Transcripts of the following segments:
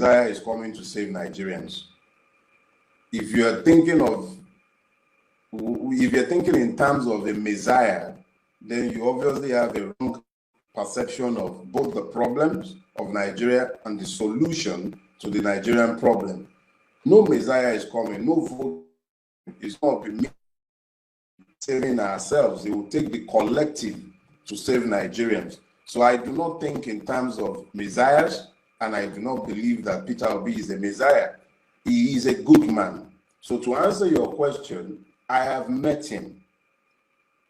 Messiah is coming to save Nigerians. If you're thinking in terms of a Messiah, then you obviously have a wrong perception of both the problems of Nigeria and the solution to the Nigerian problem. No Messiah is coming, no vote is not be saving ourselves. It will take the collective to save Nigerians. So I do not think in terms of messiahs, and I do not believe that Peter Obi is a messiah. He is a good man. So to answer your question, I have met him.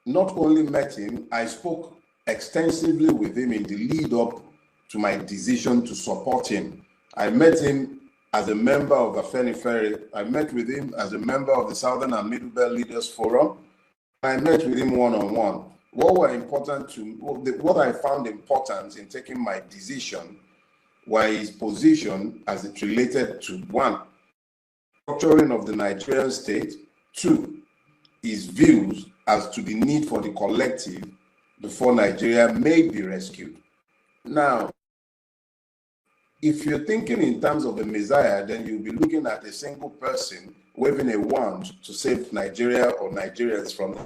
Not only met him, I spoke extensively with him in the lead up to my decision to support him. I met him as a member of the Afenifere. I met with him as a member of the Southern and Middle Belt Leaders Forum. I met with him one-on-one. What I found important in taking my decision was his position as it related to, one, structuring of the Nigerian state, two, his views as to the need for the collective before Nigeria may be rescued. Now, if you're thinking in terms of a messiah, then you'll be looking at a single person waving a wand to save Nigeria or Nigerians from.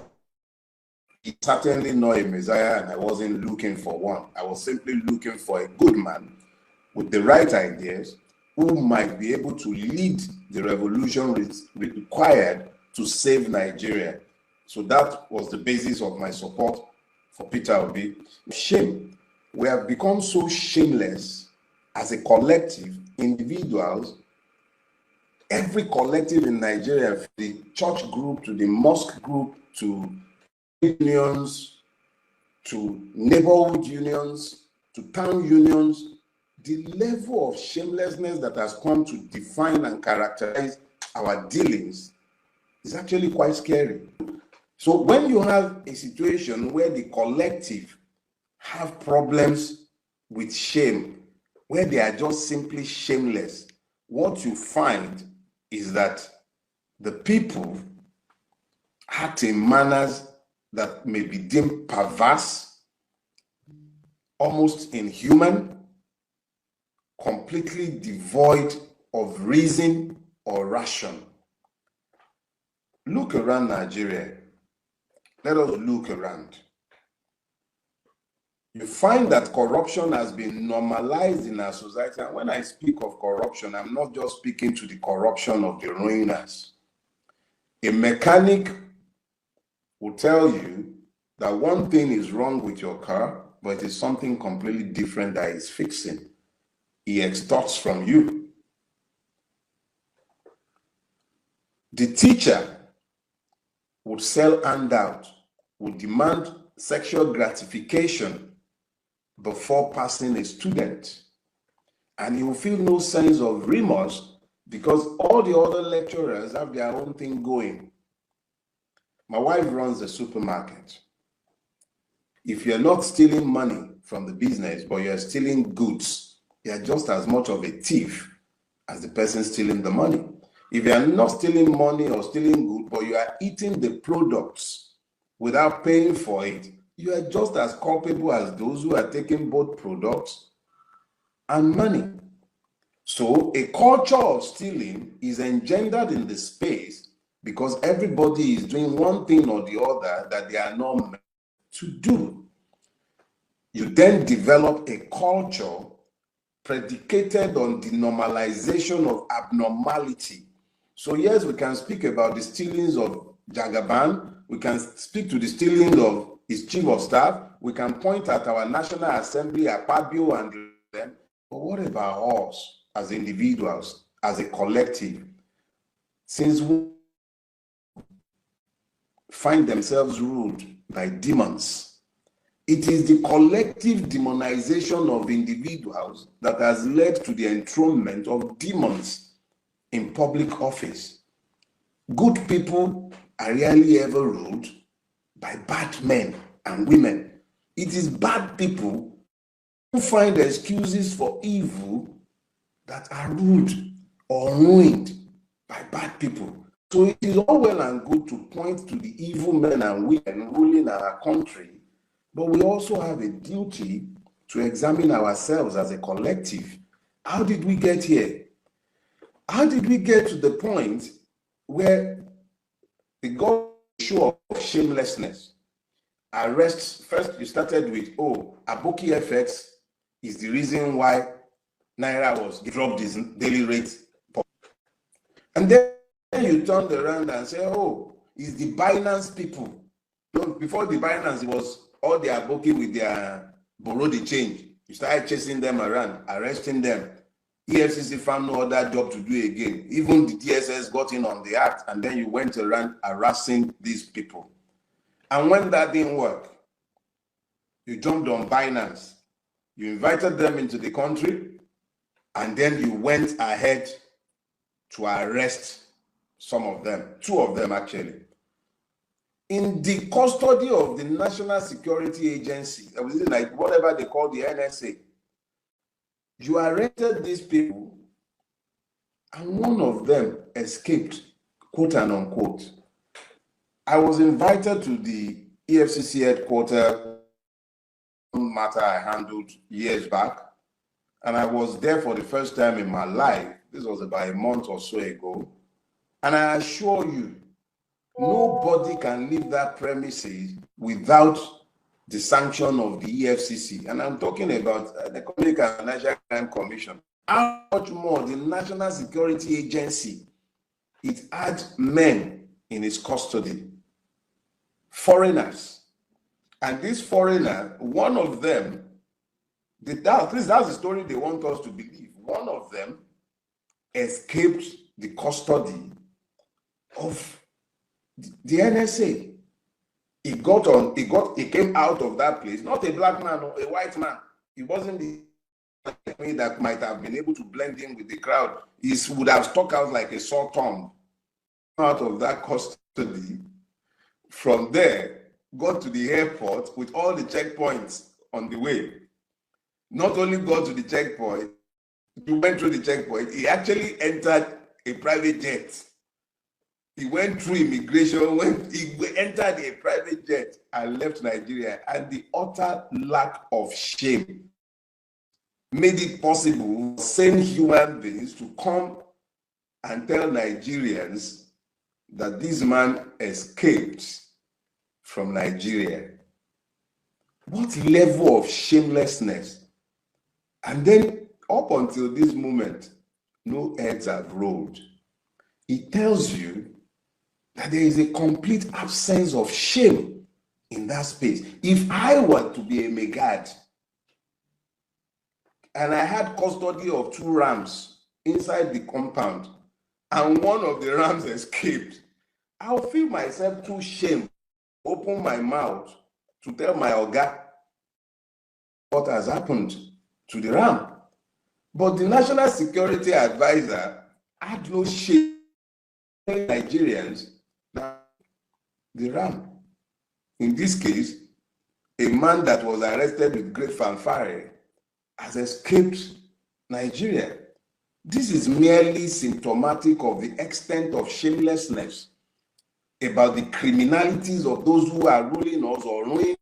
It's certainly not a messiah, and I wasn't looking for one. I was simply looking for a good man with the right ideas who might be able to lead the revolution required to save Nigeria. So that was the basis of my support for Peter Obi. Shame. We have become so shameless as a collective, individuals, every collective in Nigeria, from the church group to the mosque group to unions, to neighborhood unions, to town unions, the level of shamelessness that has come to define and characterize our dealings is actually quite scary. So when you have a situation where the collective have problems with shame, where they are just simply shameless, what you find is that the people act in manners that may be deemed perverse, almost inhuman, completely devoid of reason or ration. Look around Nigeria. Let us look around. You find that corruption has been normalized in our society. And when I speak of corruption, I'm not just speaking to the corruption of the ruiners. A mechanic will tell you that one thing is wrong with your car, but it is something completely different that he's fixing. He extorts from you. The teacher would sell handout, would demand sexual gratification before passing a student. And he will feel no sense of remorse because all the other lecturers have their own thing going. My wife runs a supermarket. If you're not stealing money from the business, but you're stealing goods, you're just as much of a thief as the person stealing the money. If you're not stealing money or stealing goods, but you are eating the products without paying for it, you are just as culpable as those who are taking both products and money. So a culture of stealing is engendered in the space because everybody is doing one thing or the other that they are not meant to do. You then develop a culture predicated on the normalization of abnormality. So yes, we can speak about the stealings of Jagaban. We can speak to the stealing of his chief of staff. We can point at our National Assembly, Akpabio and them. But what about us as individuals, as a collective? Since we find themselves ruled by demons, it is the collective demonization of individuals that has led to the enthronement of demons in public office. Good people are rarely ever ruled by bad men and women. It is bad people who find excuses for evil that are ruled or ruined by bad people. So it is all well and good to point to the evil men and women ruling our country, but we also have a duty to examine ourselves as a collective How did we get here? How did we get to the point where the God show of shamelessness? Arrests, first you started with, oh, Aboki FX is the reason why Naira was dropped his daily rate. And then you turned around and say, oh, it's the Binance people. Before the Binance, it was all the Aboki with their borrow the change. You started chasing them around, arresting them. EFCC found no other job to do again. Even the DSS got in on the act, and then you went around harassing these people. And when that didn't work, you jumped on Binance. You invited them into the country, and then you went ahead to arrest some of them, 2 of them actually. In the custody of the National Security Agency, like whatever they call the NSA, you arrested these people, and one of them escaped, quote and unquote. I was invited to the EFCC headquarters matter I handled years back, and I was there for the first time in my life. This was about a month or so ago, and I assure you, nobody can leave that premises without the sanction of the EFCC. And I'm talking about the Economic and Financial Crime Commission. How much more the National Security Agency? It had men in its custody, foreigners. And this foreigner, one of them, that's the story they want us to believe. One of them escaped the custody of the NSA. He came out of that place, not a black man or a white man. He wasn't the that might have been able to blend in with the crowd. He would have stuck out like a sore thumb. Out of that custody, from there, got to the airport with all the checkpoints on the way. Not only got to the checkpoint, he went through the checkpoint, he actually entered a private jet. He went through immigration, he entered a private jet and left Nigeria. And the utter lack of shame made it possible for sane human beings to come and tell Nigerians that this man escaped from Nigeria. What level of shamelessness? And then up until this moment, no heads have rolled. It tells you that there is a complete absence of shame in that space. If I were to be a megad and I had custody of 2 rams inside the compound and one of the rams escaped, I'll feel myself too shame, open my mouth to tell my Oga what has happened to the ram. But the National Security Advisor had no shame telling Nigerians that the ram, in this case, a man that was arrested with great fanfare, has escaped Nigeria. This is merely symptomatic of the extent of shamelessness about the criminalities of those who are ruling us or ruling.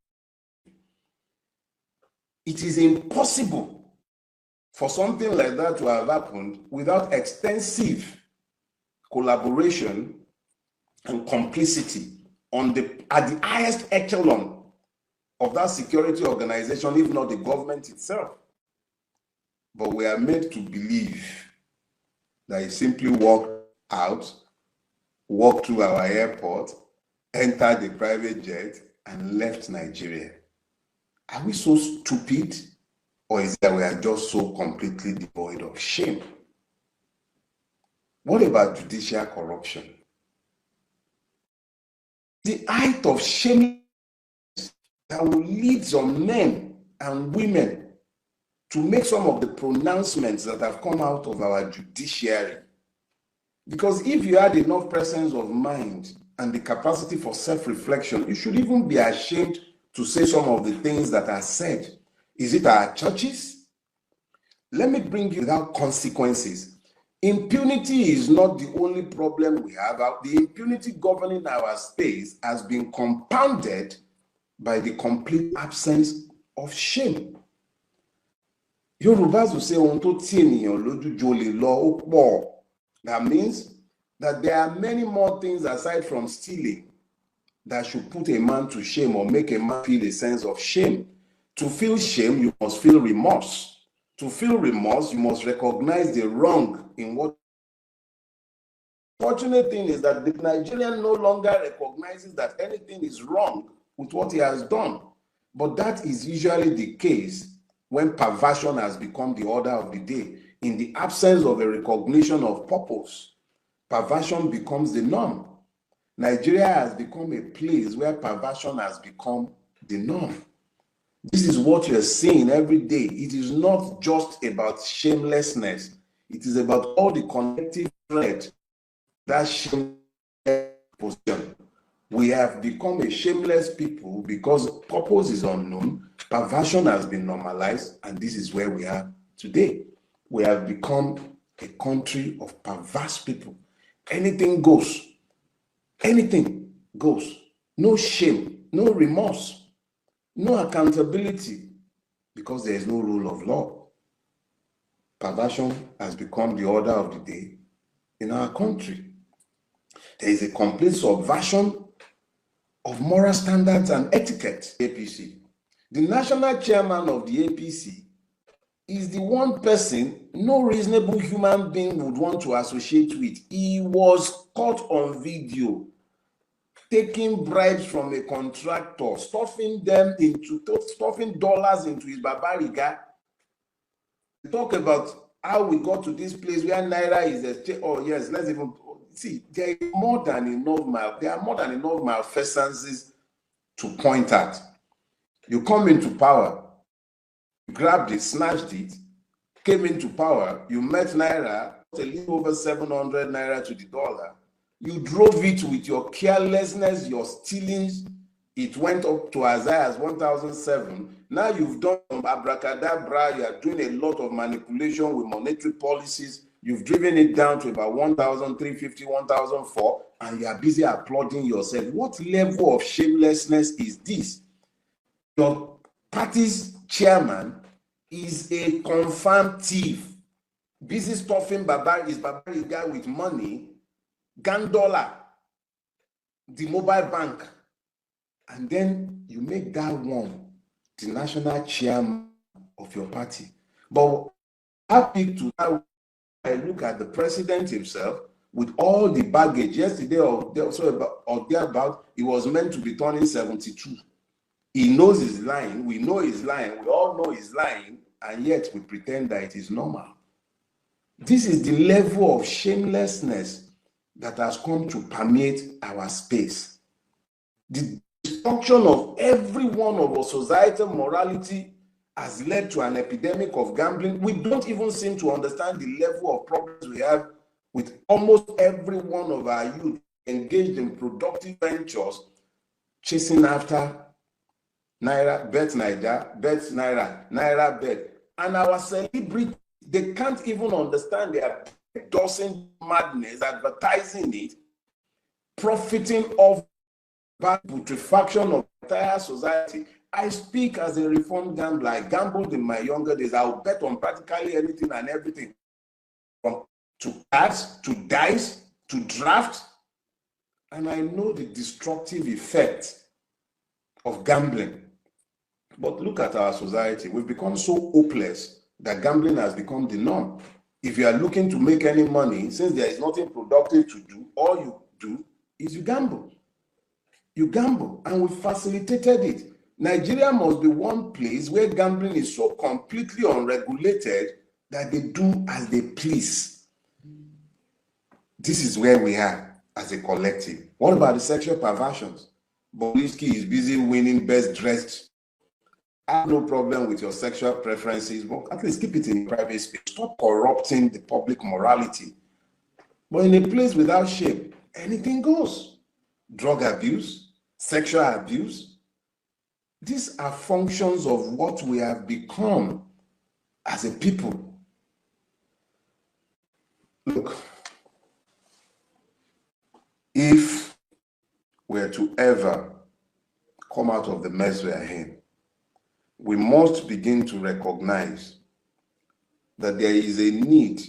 It is impossible for something like that to have happened without extensive collaboration and complicity at the highest echelon of that security organization, if not the government itself. But we are made to believe that he simply walked out, walked through our airport, entered the private jet, and left Nigeria. Are we so stupid, or is it that we are just so completely devoid of shame? What about judicial corruption? The height of shame that will lead some men and women to make some of the pronouncements that have come out of our judiciary. Because if you had enough presence of mind and the capacity for self-reflection, you should even be ashamed to say some of the things that are said. Is it our churches? Let me bring you without consequences. Impunity is not the only problem we have. The impunity governing our space has been compounded by the complete absence of shame. Yorùbás will say, ohun tó tí ènìyàn lójú jolè lọ ó pọ̀. That means that there are many more things aside from stealing that should put a man to shame or make a man feel a sense of shame. To feel shame, you must feel remorse. To feel remorse, you must recognize the wrong in what. Fortunate thing is that the Nigerian no longer recognizes that anything is wrong with what he has done. But that is usually the case when perversion has become the order of the day. In the absence of a recognition of purpose, perversion becomes the norm. Nigeria has become a place where perversion has become the norm. This is what you're seeing every day. It is not just about shamelessness. It is about all the connective thread that shameless position. We have become a shameless people because purpose is unknown, perversion has been normalized, and this is where we are today. We have become a country of perverse people. Anything goes. Anything goes. No shame, no remorse, no accountability, because there is no rule of law. Perversion has become the order of the day in our country. There is a complete subversion of moral standards and etiquette. APC. The national chairman of the APC is the one person no reasonable human being would want to associate with. He was caught on video taking bribes from a contractor, stuffing dollars into his babariga. Talk about how we got to this place where Naira is a, oh yes, let's even see, there are more than enough malfeasances to point at. You come into power, grabbed it, snatched it, came into power, you met Naira, a little over 700 Naira to the dollar. You drove it with your carelessness, your stealings. It went up to as high as 1,007. Now you've done abracadabra, you are doing a lot of manipulation with monetary policies. You've driven it down to about 1,350, 1,004, and you are busy applauding yourself. What level of shamelessness is this? Your party's chairman is a confirmed thief, busy stuffing his guy with money, Gandola, the mobile bank, and then you make that one the national chairman of your party. But happy to that, I look at the president himself with all the baggage. Yesterday or thereabout, he was meant to be turning 72. He knows he's lying. We know he's lying. We all know he's lying, and yet we pretend that it is normal. This is the level of shamelessness that has come to permeate our space. The dysfunction of every one of our societal morality has led to an epidemic of gambling. We don't even seem to understand the level of problems we have with almost every one of our youth engaged in productive ventures, chasing after Naira, bet Naira, bet Naira, Naira bet. And our celebrities, they can't even understand. They are endorsing madness, advertising it, profiting off bad putrefaction of the entire society. I speak as a reformed gambler. I gambled in my younger days. I'll bet on practically anything and everything, from to cards, to dice, to draft. And I know the destructive effect of gambling. But look at our society. We've become so hopeless that gambling has become the norm. If you are looking to make any money, since there is nothing productive to do, all you do is you gamble. You gamble, and we facilitated it. Nigeria must be one place where gambling is so completely unregulated that they do as they please. This is where we are as a collective. What about the sexual perversions? Bobrisky is busy winning best dressed. I have no problem with your sexual preferences, but at least keep it in private space. Stop corrupting the public morality. But in a place without shame, anything goes. Drug abuse, sexual abuse. These are functions of what we have become as a people. Look, if we're to ever come out of the mess we are in, we must begin to recognize that there is a need,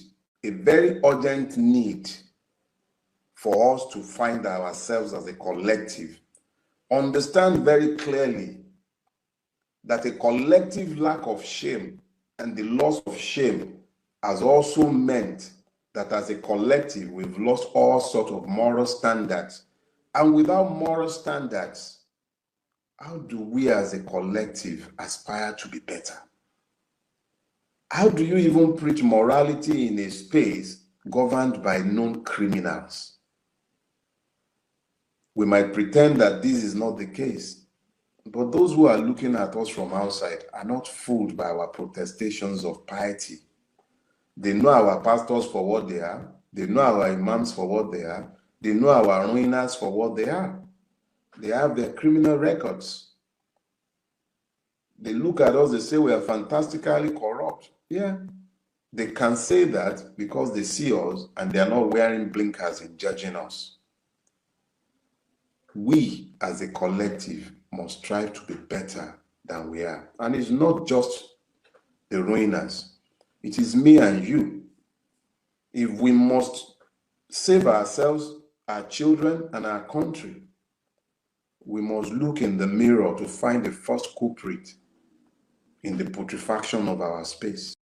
a very urgent need for us to find ourselves as a collective. Understand very clearly that a collective lack of shame and the loss of shame has also meant that as a collective, we've lost all sorts of moral standards. And without moral standards, how do we as a collective aspire to be better? How do you even preach morality in a space governed by known criminals? We might pretend that this is not the case, but those who are looking at us from outside are not fooled by our protestations of piety. They know our pastors for what they are. They know our imams for what they are. They know our ruiners for what they are. They have their criminal records. They look at us, they say we are fantastically corrupt. Yeah, they can say that because they see us and they are not wearing blinkers in judging us. We as a collective must strive to be better than we are. And it's not just the ruiners. It is me and you. If we must save ourselves, our children, and our country, we must look in the mirror to find the first culprit in the putrefaction of our space.